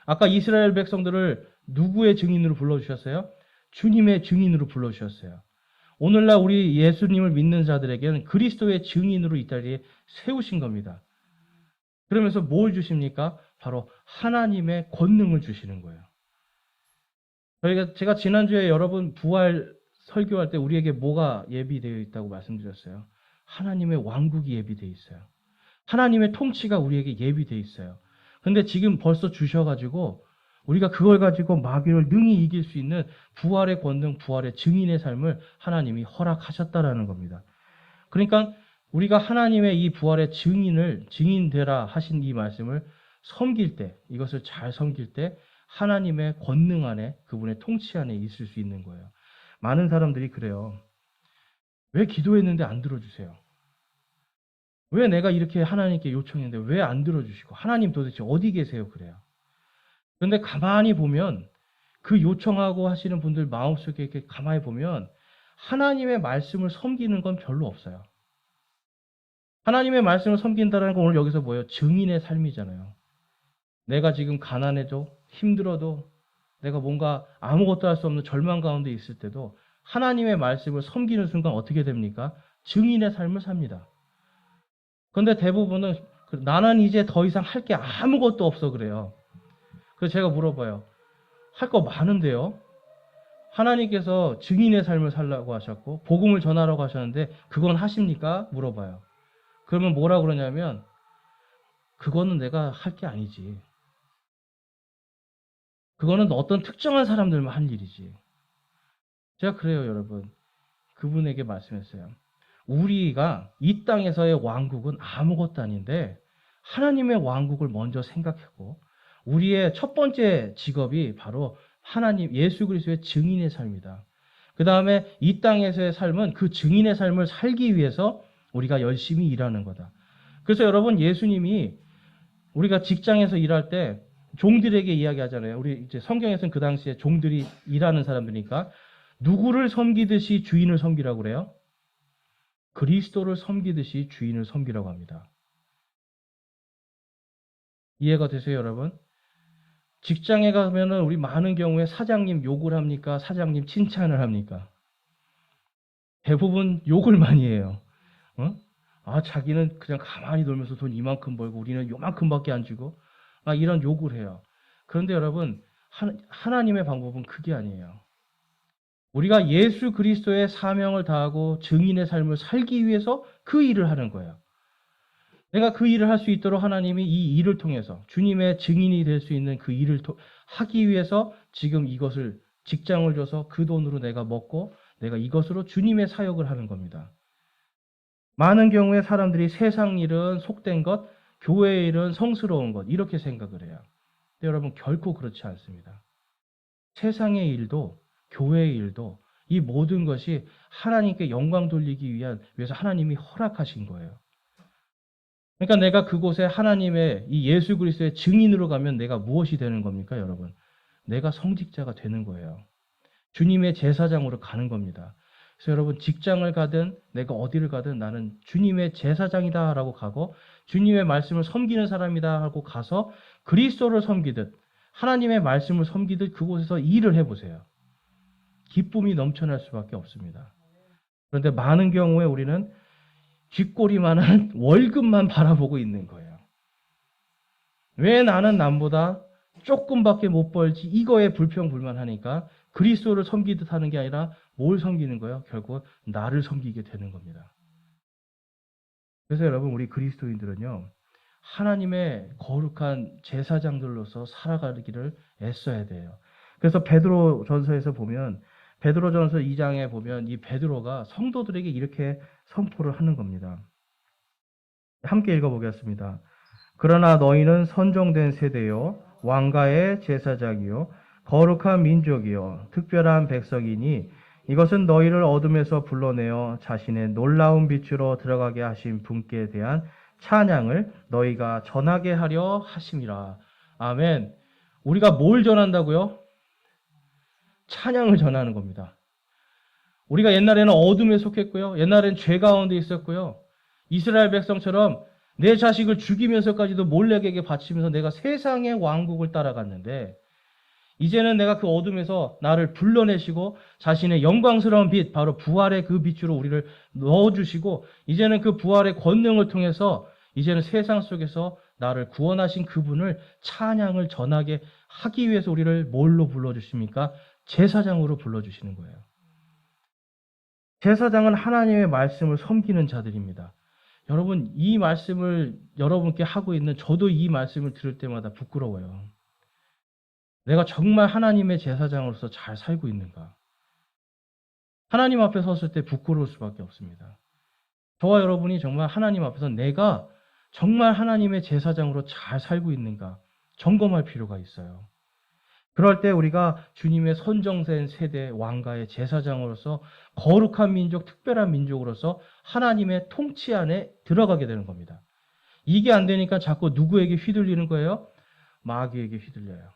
아까 이스라엘 백성들을 누구의 증인으로 불러주셨어요? 주님의 증인으로 불러주셨어요. 오늘날 우리 예수님을 믿는 자들에게는 그리스도의 증인으로 이 자리에 세우신 겁니다. 그러면서 뭘 주십니까? 바로 하나님의 권능을 주시는 거예요. 제가 지난주에 여러분 부활 설교할 때 우리에게 뭐가 예비되어 있다고 말씀드렸어요. 하나님의 왕국이 예비되어 있어요. 하나님의 통치가 우리에게 예비되어 있어요. 근데 지금 벌써 주셔가지고 우리가 그걸 가지고 마귀를 능히 이길 수 있는 부활의 권능, 부활의 증인의 삶을 하나님이 허락하셨다라는 겁니다. 그러니까 우리가 하나님의 이 부활의 증인되라 하신 이 말씀을 섬길 때, 이것을 잘 섬길 때 하나님의 권능 안에, 그분의 통치 안에 있을 수 있는 거예요. 많은 사람들이 그래요. 왜 기도했는데 안 들어주세요? 왜 내가 이렇게 하나님께 요청했는데 왜 안 들어주시고 하나님 도대체 어디 계세요? 그래요. 그런데 가만히 보면 그 요청하고 하시는 분들 마음속에 이렇게 가만히 보면 하나님의 말씀을 섬기는 건 별로 없어요. 하나님의 말씀을 섬긴다는 건 오늘 여기서 뭐예요? 증인의 삶이잖아요. 내가 지금 가난해도 힘들어도 내가 뭔가 아무것도 할 수 없는 절망 가운데 있을 때도 하나님의 말씀을 섬기는 순간 어떻게 됩니까? 증인의 삶을 삽니다. 그런데 대부분은 나는 이제 더 이상 할 게 아무것도 없어 그래요. 그래서 제가 물어봐요. 할 거 많은데요? 하나님께서 증인의 삶을 살라고 하셨고 복음을 전하라고 하셨는데 그건 하십니까? 물어봐요. 그러면 뭐라 그러냐면 그거는 내가 할 게 아니지. 그거는 어떤 특정한 사람들만 할 일이지. 제가 그래요, 여러분. 그분에게 말씀했어요. 우리가 이 땅에서의 왕국은 아무것도 아닌데 하나님의 왕국을 먼저 생각하고 우리의 첫 번째 직업이 바로 하나님 예수 그리스도의 증인의 삶이다. 그 다음에 이 땅에서의 삶은 그 증인의 삶을 살기 위해서 우리가 열심히 일하는 거다. 그래서 여러분 예수님이 우리가 직장에서 일할 때 종들에게 이야기하잖아요. 우리 이제 성경에서는 그 당시에 종들이 일하는 사람들이니까 누구를 섬기듯이 주인을 섬기라고 그래요? 그리스도를 섬기듯이 주인을 섬기라고 합니다. 이해가 되세요, 여러분? 직장에 가면은 우리 많은 경우에 사장님 욕을 합니까? 사장님 칭찬을 합니까? 대부분 욕을 많이 해요. 어? 아, 자기는 그냥 가만히 놀면서 돈 이만큼 벌고 우리는 요만큼밖에 안 주고 막 이런 욕을 해요. 그런데 여러분, 하나님의 방법은 그게 아니에요. 우리가 예수 그리스도의 사명을 다하고 증인의 삶을 살기 위해서 그 일을 하는 거예요. 내가 그 일을 할 수 있도록 하나님이 이 일을 통해서 주님의 증인이 될 수 있는 그 일을 하기 위해서 지금 이것을 직장을 줘서 그 돈으로 내가 먹고 내가 이것으로 주님의 사역을 하는 겁니다. 많은 경우에 사람들이 세상 일은 속된 것, 교회 일은 성스러운 것 이렇게 생각을 해요. 근데 여러분 결코 그렇지 않습니다. 세상의 일도 교회의 일도 이 모든 것이 하나님께 영광 돌리기 위해서 하나님이 허락하신 거예요. 그러니까 내가 그곳에 하나님의 이 예수 그리스도의 증인으로 가면 내가 무엇이 되는 겁니까, 여러분? 내가 성직자가 되는 거예요. 주님의 제사장으로 가는 겁니다. 그래서 여러분 직장을 가든 내가 어디를 가든 나는 주님의 제사장이다라고 가고 주님의 말씀을 섬기는 사람이다 하고 가서 그리스도를 섬기듯 하나님의 말씀을 섬기듯 그곳에서 일을 해보세요. 기쁨이 넘쳐날 수밖에 없습니다. 그런데 많은 경우에 우리는 쥐꼬리만한 월급만 바라보고 있는 거예요. 왜 나는 남보다 조금밖에 못 벌지 이거에 불평불만하니까 그리스도를 섬기듯 하는 게 아니라 뭘 섬기는 거예요? 결국 나를 섬기게 되는 겁니다. 그래서 여러분 우리 그리스도인들은요. 하나님의 거룩한 제사장들로서 살아가기를 애써야 돼요. 그래서 베드로전서에서 보면 베드로전서 2장에 보면 이 베드로가 성도들에게 이렇게 선포를 하는 겁니다. 함께 읽어보겠습니다. 그러나 너희는 선정된 세대요 왕가의 제사장이요 거룩한 민족이요 특별한 백성이니 이것은 너희를 어둠에서 불러내어 자신의 놀라운 빛으로 들어가게 하신 분께 대한 찬양을 너희가 전하게 하려 하심이라. 아멘. 우리가 뭘 전한다고요? 찬양을 전하는 겁니다. 우리가 옛날에는 어둠에 속했고요. 옛날에는 죄 가운데 있었고요. 이스라엘 백성처럼 내 자식을 죽이면서까지도 몰렉에게 바치면서 내가 세상의 왕국을 따라갔는데 이제는 내가 그 어둠에서 나를 불러내시고 자신의 영광스러운 빛, 바로 부활의 그 빛으로 우리를 넣어주시고 이제는 그 부활의 권능을 통해서 이제는 세상 속에서 나를 구원하신 그분을 찬양을 전하게 하기 위해서 우리를 뭘로 불러주십니까? 제사장으로 불러주시는 거예요. 제사장은 하나님의 말씀을 섬기는 자들입니다. 여러분, 이 말씀을 여러분께 하고 있는 저도 이 말씀을 들을 때마다 부끄러워요. 내가 정말 하나님의 제사장으로서 잘 살고 있는가? 하나님 앞에 섰을 때 부끄러울 수밖에 없습니다. 저와 여러분이 정말 하나님 앞에서 내가 정말 하나님의 제사장으로 잘 살고 있는가 점검할 필요가 있어요. 그럴 때 우리가 주님의 선정된 세대 왕가의 제사장으로서 거룩한 민족, 특별한 민족으로서 하나님의 통치 안에 들어가게 되는 겁니다. 이게 안 되니까 자꾸 누구에게 휘둘리는 거예요? 마귀에게 휘둘려요.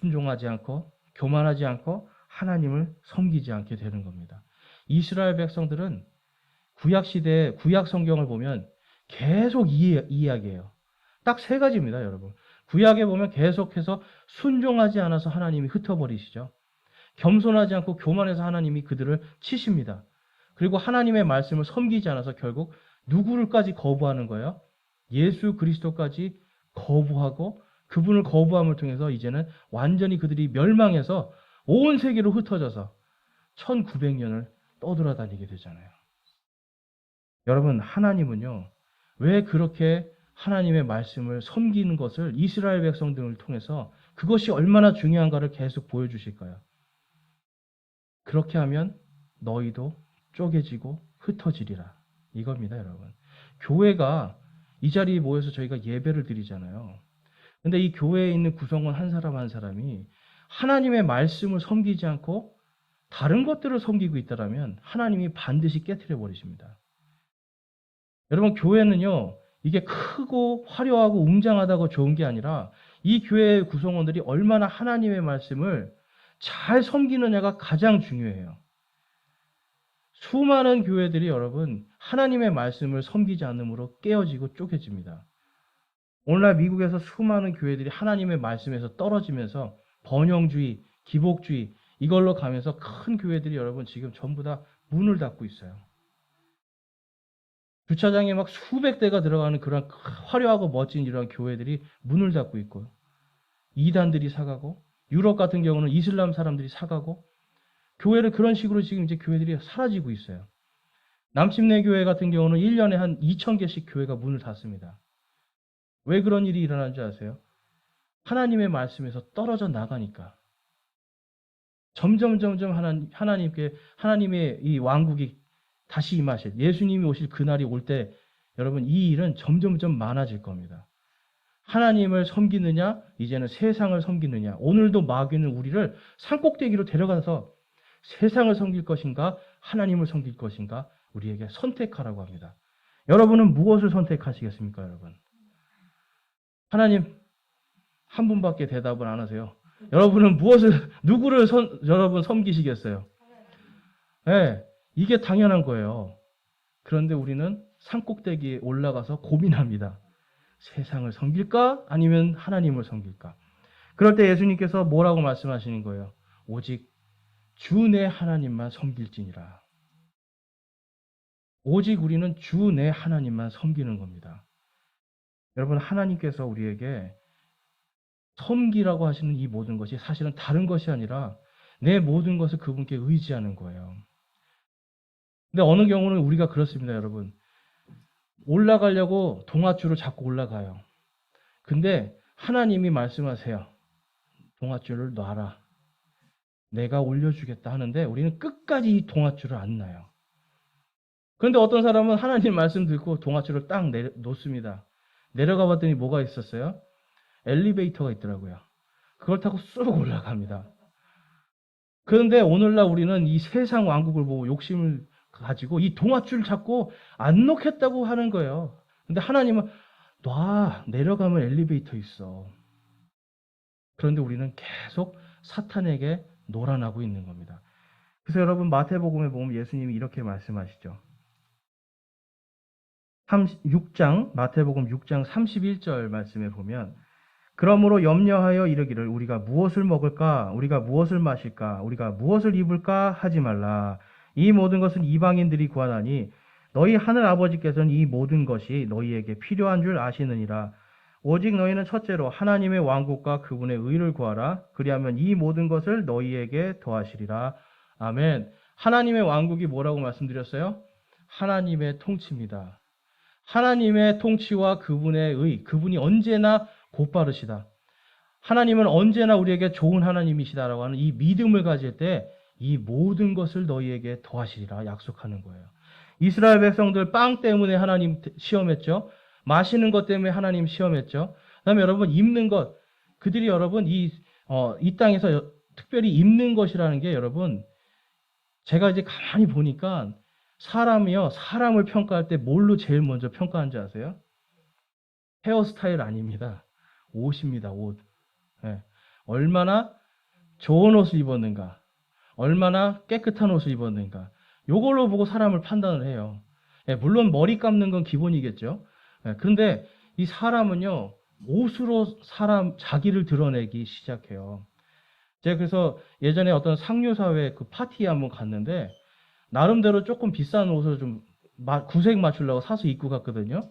순종하지 않고 교만하지 않고 하나님을 섬기지 않게 되는 겁니다. 이스라엘 백성들은 구약 시대 구약 성경을 보면 계속 이 이야기예요. 딱 세 가지입니다, 여러분. 구약에 보면 계속해서 순종하지 않아서 하나님이 흩어버리시죠. 겸손하지 않고 교만해서 하나님이 그들을 치십니다. 그리고 하나님의 말씀을 섬기지 않아서 결국 누구를까지 거부하는 거예요? 예수 그리스도까지 거부하고 그분을 거부함을 통해서 이제는 완전히 그들이 멸망해서 온 세계로 흩어져서 1900년을 떠돌아다니게 되잖아요. 여러분, 하나님은요, 왜 그렇게 하나님의 말씀을 섬기는 것을 이스라엘 백성들을 통해서 그것이 얼마나 중요한가를 계속 보여주실까요? 그렇게 하면 너희도 쪼개지고 흩어지리라. 이겁니다, 여러분. 교회가 이 자리에 모여서 저희가 예배를 드리잖아요. 근데 이 교회에 있는 구성원 한 사람 한 사람이 하나님의 말씀을 섬기지 않고 다른 것들을 섬기고 있다면 하나님이 반드시 깨트려 버리십니다. 여러분, 교회는요, 이게 크고 화려하고 웅장하다고 좋은 게 아니라 이 교회의 구성원들이 얼마나 하나님의 말씀을 잘 섬기느냐가 가장 중요해요. 수많은 교회들이 여러분 하나님의 말씀을 섬기지 않으므로 깨어지고 쪼개집니다. 오늘날 미국에서 수많은 교회들이 하나님의 말씀에서 떨어지면서 번영주의, 기복주의 이걸로 가면서 큰 교회들이 여러분 지금 전부 다 문을 닫고 있어요. 주차장에 막 수백 대가 들어가는 그런 화려하고 멋진 이런 교회들이 문을 닫고 있고요. 이단들이 사가고 유럽 같은 경우는 이슬람 사람들이 사가고 교회를 그런 식으로 지금 이제 교회들이 사라지고 있어요. 남침내 교회 같은 경우는 1년에 한 2,000개씩 교회가 문을 닫습니다. 왜 그런 일이 일어나는 줄 아세요? 하나님의 말씀에서 떨어져 나가니까. 점점 하나님의 이 왕국이 다시 임하실, 예수님이 오실 그날이 올 때 여러분 이 일은 점점 많아질 겁니다. 하나님을 섬기느냐, 이제는 세상을 섬기느냐. 오늘도 마귀는 우리를 산꼭대기로 데려가서 세상을 섬길 것인가, 하나님을 섬길 것인가, 우리에게 선택하라고 합니다. 여러분은 무엇을 선택하시겠습니까, 여러분? 하나님, 한 분밖에 대답을 안 하세요. 여러분은 누구를 여러분 섬기시겠어요? 네, 이게 당연한 거예요. 그런데 우리는 산꼭대기에 올라가서 고민합니다. 세상을 섬길까? 아니면 하나님을 섬길까? 그럴 때 예수님께서 뭐라고 말씀하시는 거예요? 오직 주 내 하나님만 섬길지니라. 오직 우리는 주 내 하나님만 섬기는 겁니다. 여러분, 하나님께서 우리에게 섬기라고 하시는 이 모든 것이 사실은 다른 것이 아니라 내 모든 것을 그분께 의지하는 거예요. 근데 어느 경우는 우리가 그렇습니다, 여러분. 올라가려고 동아줄을 잡고 올라가요. 근데 하나님이 말씀하세요. 동아줄을 놔라. 내가 올려주겠다 하는데 우리는 끝까지 이 동아줄을 안 놔요. 그런데 어떤 사람은 하나님 말씀 듣고 동아줄을 딱 놓습니다. 내려가 봤더니 뭐가 있었어요? 엘리베이터가 있더라고요. 그걸 타고 쑥 올라갑니다. 그런데 오늘날 우리는 이 세상 왕국을 보고 욕심을 가지고 이 동아줄을 잡고 안 놓겠다고 하는 거예요. 근데 하나님은 내려가면 엘리베이터 있어. 그런데 우리는 계속 사탄에게 놀아나고 있는 겁니다. 그래서 여러분 마태복음에 보면 예수님이 이렇게 말씀하시죠. 6장 마태복음 6장 31절 말씀에 보면 그러므로 염려하여 이르기를 우리가 무엇을 먹을까? 우리가 무엇을 마실까? 우리가 무엇을 입을까? 하지 말라. 이 모든 것은 이방인들이 구하나니 너희 하늘 아버지께서는 이 모든 것이 너희에게 필요한 줄 아시느니라. 오직 너희는 첫째로 하나님의 왕국과 그분의 의를 구하라. 그리하면 이 모든 것을 너희에게 더하시리라. 아멘. 하나님의 왕국이 뭐라고 말씀드렸어요? 하나님의 통치입니다. 하나님의 통치와 그분의 의, 그분이 언제나 곧바르시다. 하나님은 언제나 우리에게 좋은 하나님이시다라고 하는 이 믿음을 가질 때 이 모든 것을 너희에게 더하시리라 약속하는 거예요. 이스라엘 백성들 빵 때문에 하나님 시험했죠. 마시는 것 때문에 하나님 시험했죠. 그다음에 여러분 입는 것, 그들이 여러분 이 이 땅에서 특별히 입는 것이라는 게 여러분, 제가 이제 가만히 보니까 사람이요, 사람을 평가할 때 뭘로 제일 먼저 평가하는지 아세요? 헤어스타일 아닙니다. 옷입니다, 옷. 예. 얼마나 좋은 옷을 입었는가, 얼마나 깨끗한 옷을 입었는가, 요걸로 보고 사람을 판단을 해요. 예, 물론 머리 감는 건 기본이겠죠. 예, 그런데 이 사람은요, 옷으로 자기를 드러내기 시작해요. 제가 그래서 예전에 어떤 상류사회 그 파티에 한번 갔는데, 나름대로 조금 비싼 옷을 좀 구색 맞추려고 사서 입고 갔거든요.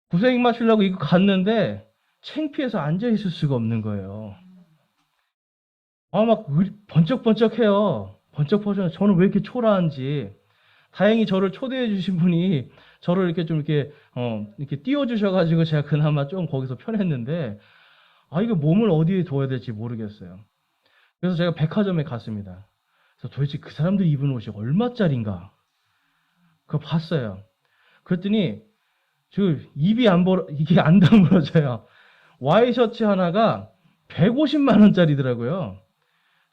구색 맞추려고 입고 갔는데, 창피해서 앉아있을 수가 없는 거예요. 막 번쩍번쩍해요. 번쩍번쩍. 저는 왜 이렇게 초라한지. 다행히 저를 초대해 주신 분이 저를 이렇게 좀 이렇게 띄워주셔가지고 제가 그나마 좀 거기서 편했는데, 이거 몸을 어디에 둬야 될지 모르겠어요. 그래서 제가 백화점에 갔습니다. 그래서 도대체 그 사람들이 입은 옷이 얼마짜린가? 그거 봤어요. 그랬더니, 이게 안 다물어져요. 와이셔츠 하나가 150만 원짜리더라고요.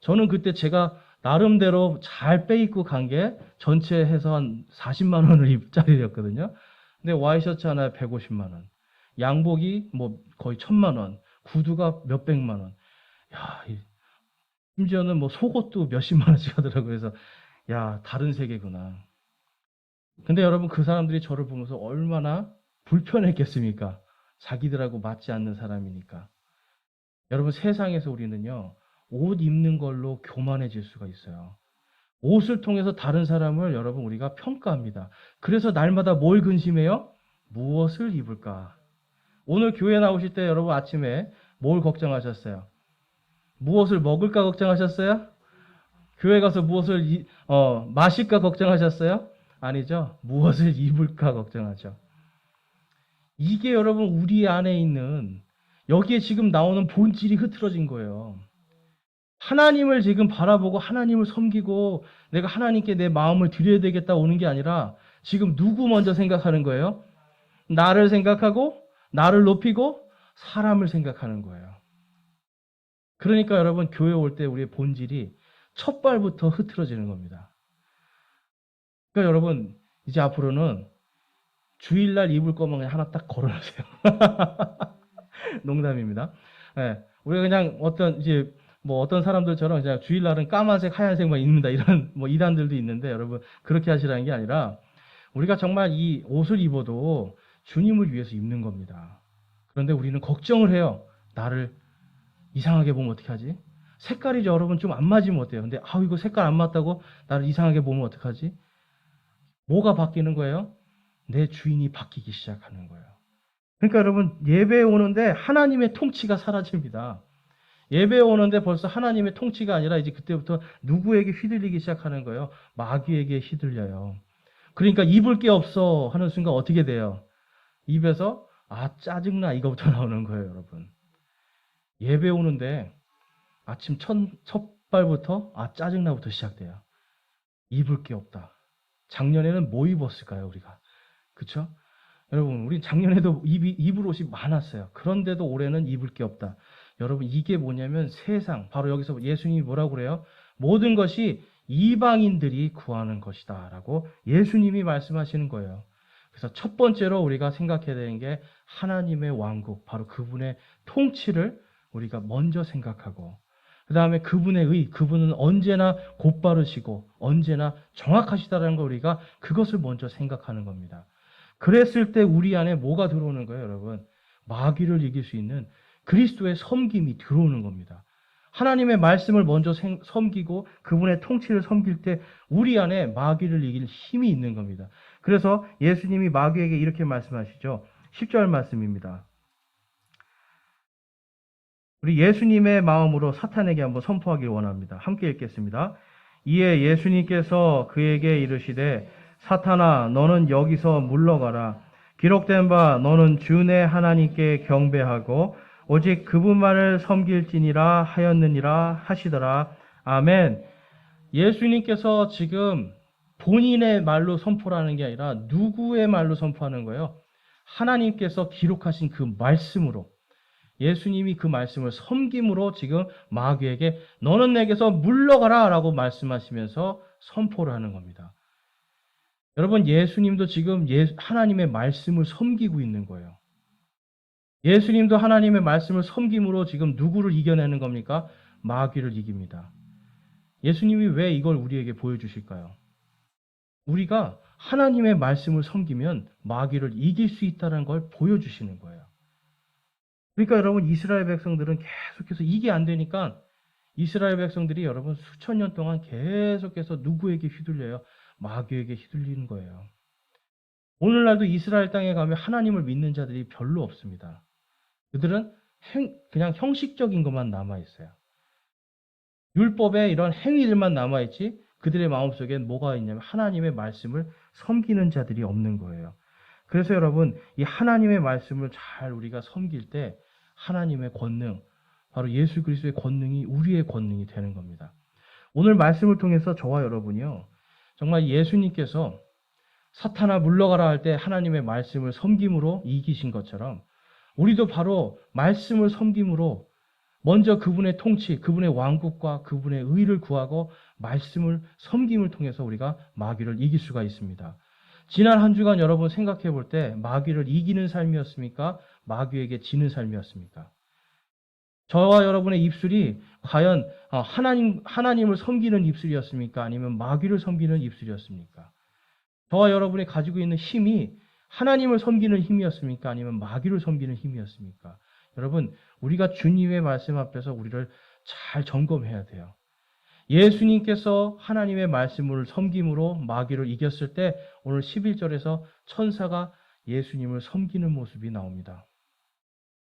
저는 그때 제가 나름대로 잘 빼입고 간 게 전체 해서 한 40만 원짜리였거든요. 근데 와이셔츠 하나에 150만 원. 양복이 뭐 거의 1000만 원. 구두가 몇백만 원. 야, 심지어는 뭐 속옷도 몇십만 원씩 하더라고요. 그래서 야, 다른 세계구나. 근데 여러분, 그 사람들이 저를 보면서 얼마나 불편했겠습니까? 자기들하고 맞지 않는 사람이니까. 여러분, 세상에서 우리는요, 옷 입는 걸로 교만해질 수가 있어요. 옷을 통해서 다른 사람을 여러분 우리가 평가합니다. 그래서 날마다 뭘 근심해요? 무엇을 입을까? 오늘 교회 나오실 때 여러분 아침에 뭘 걱정하셨어요? 무엇을 먹을까 걱정하셨어요? 교회 가서 무엇을 마실까 걱정하셨어요? 아니죠. 무엇을 입을까 걱정하죠. 이게 여러분 우리 안에 있는, 여기에 지금 나오는 본질이 흐트러진 거예요. 하나님을 지금 바라보고 하나님을 섬기고 내가 하나님께 내 마음을 드려야 되겠다 오는 게 아니라, 지금 누구 먼저 생각하는 거예요? 나를 생각하고 나를 높이고 사람을 생각하는 거예요. 그러니까 여러분, 교회 올 때 우리의 본질이 첫 발부터 흐트러지는 겁니다. 그러니까 여러분, 이제 앞으로는 주일날 입을 거면 그냥 하나 딱 걸어놓으세요. 농담입니다. 네, 우리가 그냥 어떤 사람들처럼 그냥 주일날은 까만색, 하얀색만 입는다, 이런 이단들도 있는데, 여러분 그렇게 하시라는 게 아니라, 우리가 정말 이 옷을 입어도 주님을 위해서 입는 겁니다. 그런데 우리는 걱정을 해요. 나를 이상하게 보면 어떡하지? 색깔이 여러분 좀 안 맞으면 어때요? 근데 이거 색깔 안 맞다고 나를 이상하게 보면 어떡하지? 뭐가 바뀌는 거예요? 내 주인이 바뀌기 시작하는 거예요. 그러니까 여러분, 예배에 오는데 하나님의 통치가 사라집니다. 예배에 오는데 벌써 하나님의 통치가 아니라 이제 그때부터 누구에게 휘둘리기 시작하는 거예요? 마귀에게 휘둘려요. 그러니까 입을 게 없어 하는 순간 어떻게 돼요? 입에서 짜증나, 이거부터 나오는 거예요, 여러분. 예배 오는데 아침 첫 발부터 짜증나부터 시작돼요. 입을 게 없다. 작년에는 뭐 입었을까요, 우리가? 그쵸? 여러분, 우리 작년에도 입을 옷이 많았어요. 그런데도 올해는 입을 게 없다. 여러분, 이게 뭐냐면 세상, 바로 여기서 예수님이 뭐라고 그래요? 모든 것이 이방인들이 구하는 것이다 라고 예수님이 말씀하시는 거예요. 그래서 첫 번째로 우리가 생각해야 되는 게 하나님의 왕국, 바로 그분의 통치를 우리가 먼저 생각하고, 그 다음에 그분은 언제나 곧바르시고 언제나 정확하시다라는 걸 우리가 그것을 먼저 생각하는 겁니다. 그랬을 때 우리 안에 뭐가 들어오는 거예요, 여러분? 마귀를 이길 수 있는 그리스도의 섬김이 들어오는 겁니다. 하나님의 말씀을 먼저 섬기고 그분의 통치를 섬길 때 우리 안에 마귀를 이길 힘이 있는 겁니다. 그래서 예수님이 마귀에게 이렇게 말씀하시죠. 10절 말씀입니다. 우리 예수님의 마음으로 사탄에게 한번 선포하길 원합니다. 함께 읽겠습니다. 이에 예수님께서 그에게 이르시되 사탄아 너는 여기서 물러가라. 기록된 바 너는 주 내 하나님께 경배하고 오직 그분만을 섬길지니라 하였느니라 하시더라. 아멘. 예수님께서 지금 본인의 말로 선포하는 게 아니라 누구의 말로 선포하는 거예요? 하나님께서 기록하신 그 말씀으로, 예수님이 그 말씀을 섬김으로 지금 마귀에게 너는 내게서 물러가라 라고 말씀하시면서 선포를 하는 겁니다. 여러분, 예수님도 지금 하나님의 말씀을 섬기고 있는 거예요. 예수님도 하나님의 말씀을 섬김으로 지금 누구를 이겨내는 겁니까? 마귀를 이깁니다. 예수님이 왜 이걸 우리에게 보여주실까요? 우리가 하나님의 말씀을 섬기면 마귀를 이길 수 있다는 걸 보여주시는 거예요. 그러니까 여러분, 이스라엘 백성들은 계속해서 이게 안 되니까 이스라엘 백성들이 여러분 수천 년 동안 계속해서 누구에게 휘둘려요? 마귀에게 휘둘리는 거예요. 오늘날도 이스라엘 땅에 가면 하나님을 믿는 자들이 별로 없습니다. 그들은 그냥 형식적인 것만 남아있어요. 율법에 이런 행위들만 남아있지 그들의 마음속엔 뭐가 있냐면 하나님의 말씀을 섬기는 자들이 없는 거예요. 그래서 여러분, 이 하나님의 말씀을 잘 우리가 섬길 때 하나님의 권능, 바로 예수 그리스도의 권능이 우리의 권능이 되는 겁니다. 오늘 말씀을 통해서 저와 여러분이요, 정말 예수님께서 사탄아 물러가라 할 때 하나님의 말씀을 섬김으로 이기신 것처럼 우리도 바로 말씀을 섬김으로 먼저 그분의 통치, 그분의 왕국과 그분의 의를 구하고 말씀을 섬김을 통해서 우리가 마귀를 이길 수가 있습니다. 지난 한 주간 여러분 생각해 볼 때 마귀를 이기는 삶이었습니까? 마귀에게 지는 삶이었습니까? 저와 여러분의 입술이 과연 하나님을 섬기는 입술이었습니까? 아니면 마귀를 섬기는 입술이었습니까? 저와 여러분이 가지고 있는 힘이 하나님을 섬기는 힘이었습니까? 아니면 마귀를 섬기는 힘이었습니까? 여러분, 우리가 주님의 말씀 앞에서 우리를 잘 점검해야 돼요. 예수님께서 하나님의 말씀을 섬김으로 마귀를 이겼을 때 오늘 11절에서 천사가 예수님을 섬기는 모습이 나옵니다.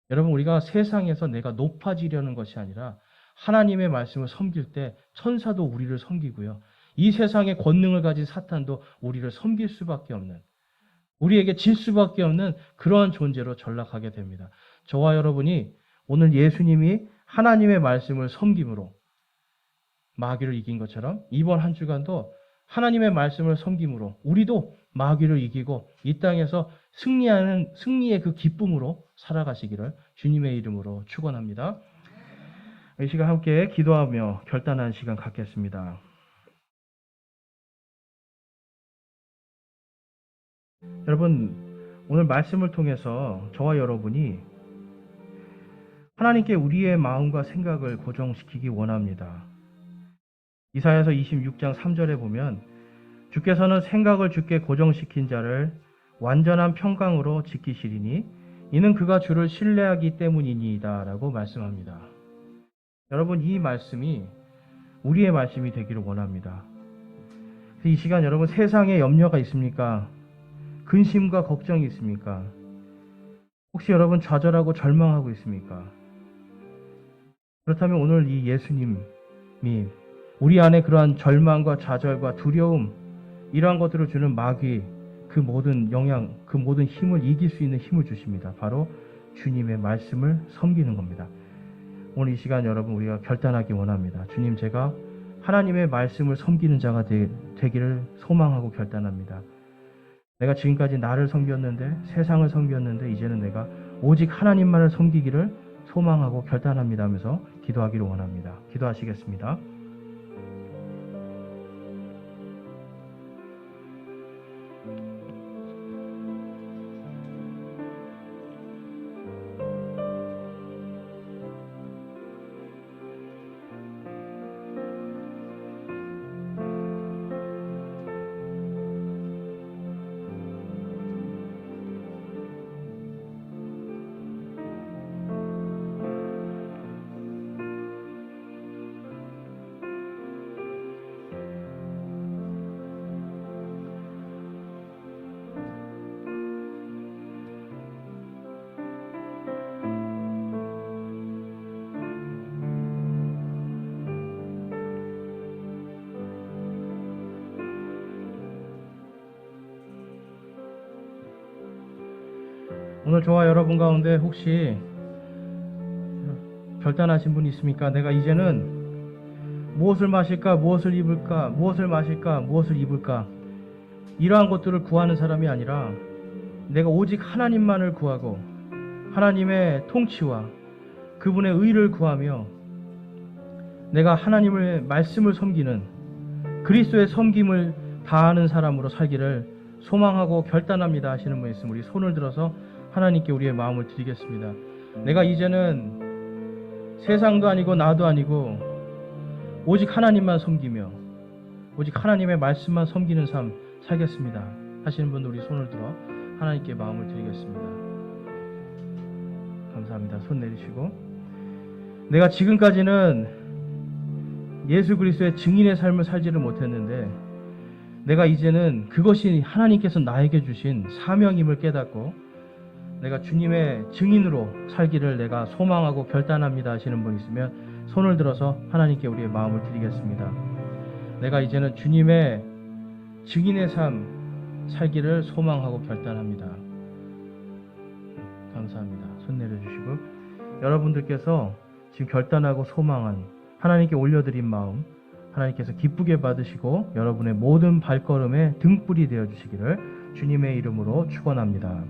여러분, 우리가 세상에서 내가 높아지려는 것이 아니라 하나님의 말씀을 섬길 때 천사도 우리를 섬기고요. 이 세상의 권능을 가진 사탄도 우리를 섬길 수밖에 없는, 우리에게 질 수밖에 없는 그러한 존재로 전락하게 됩니다. 저와 여러분이 오늘 예수님이 하나님의 말씀을 섬김으로 마귀를 이긴 것처럼 이번 한 주간도 하나님의 말씀을 섬김으로 우리도 마귀를 이기고 이 땅에서 승리의 그 기쁨으로 살아가시기를 주님의 이름으로 축원합니다. 이 시간 함께 기도하며 결단하는 시간 갖겠습니다. 여러분, 오늘 말씀을 통해서 저와 여러분이 하나님께 우리의 마음과 생각을 고정시키기 원합니다. 이사야서 26장 3절에 보면 주께서는 생각을 주께 고정시킨 자를 완전한 평강으로 지키시리니 이는 그가 주를 신뢰하기 때문이니이다 라고 말씀합니다. 여러분, 이 말씀이 우리의 말씀이 되기를 원합니다. 이 시간 여러분, 세상에 염려가 있습니까? 근심과 걱정이 있습니까? 혹시 여러분 좌절하고 절망하고 있습니까? 그렇다면 오늘 이 예수님이 우리 안에 그러한 절망과 좌절과 두려움, 이러한 것들을 주는 마귀, 그 모든 영향, 그 모든 힘을 이길 수 있는 힘을 주십니다. 바로 주님의 말씀을 섬기는 겁니다. 오늘 이 시간 여러분, 우리가 결단하기 원합니다. 주님, 제가 하나님의 말씀을 섬기는 자가 되기를 소망하고 결단합니다. 내가 지금까지 나를 섬겼는데, 세상을 섬겼는데 이제는 내가 오직 하나님만을 섬기기를 소망하고 결단합니다 하면서 기도하기를 원합니다. 기도하시겠습니다. 오늘 저와 여러분 가운데 혹시 결단하신 분 있습니까? 내가 이제는 무엇을 마실까, 무엇을 입을까, 무엇을 마실까, 무엇을 입을까, 이러한 것들을 구하는 사람이 아니라 내가 오직 하나님만을 구하고 하나님의 통치와 그분의 의를 구하며 내가 하나님의 말씀을 섬기는 그리스도의 섬김을 다하는 사람으로 살기를 소망하고 결단합니다 하시는 분 있으면 우리 손을 들어서 하나님께 우리의 마음을 드리겠습니다. 내가 이제는 세상도 아니고 나도 아니고 오직 하나님만 섬기며 오직 하나님의 말씀만 섬기는 삶 살겠습니다 하시는 분들 우리 손을 들어 하나님께 마음을 드리겠습니다. 감사합니다. 손 내리시고, 내가 지금까지는 예수 그리스도의 증인의 삶을 살지를 못했는데 내가 이제는 그것이 하나님께서 나에게 주신 사명임을 깨닫고 내가 주님의 증인으로 살기를 내가 소망하고 결단합니다 하시는 분 있으면 손을 들어서 하나님께 우리의 마음을 드리겠습니다. 내가 이제는 주님의 증인의 삶 살기를 소망하고 결단합니다. 감사합니다. 손 내려주시고, 여러분들께서 지금 결단하고 소망한 하나님께 올려드린 마음 하나님께서 기쁘게 받으시고 여러분의 모든 발걸음에 등불이 되어주시기를 주님의 이름으로 축원합니다.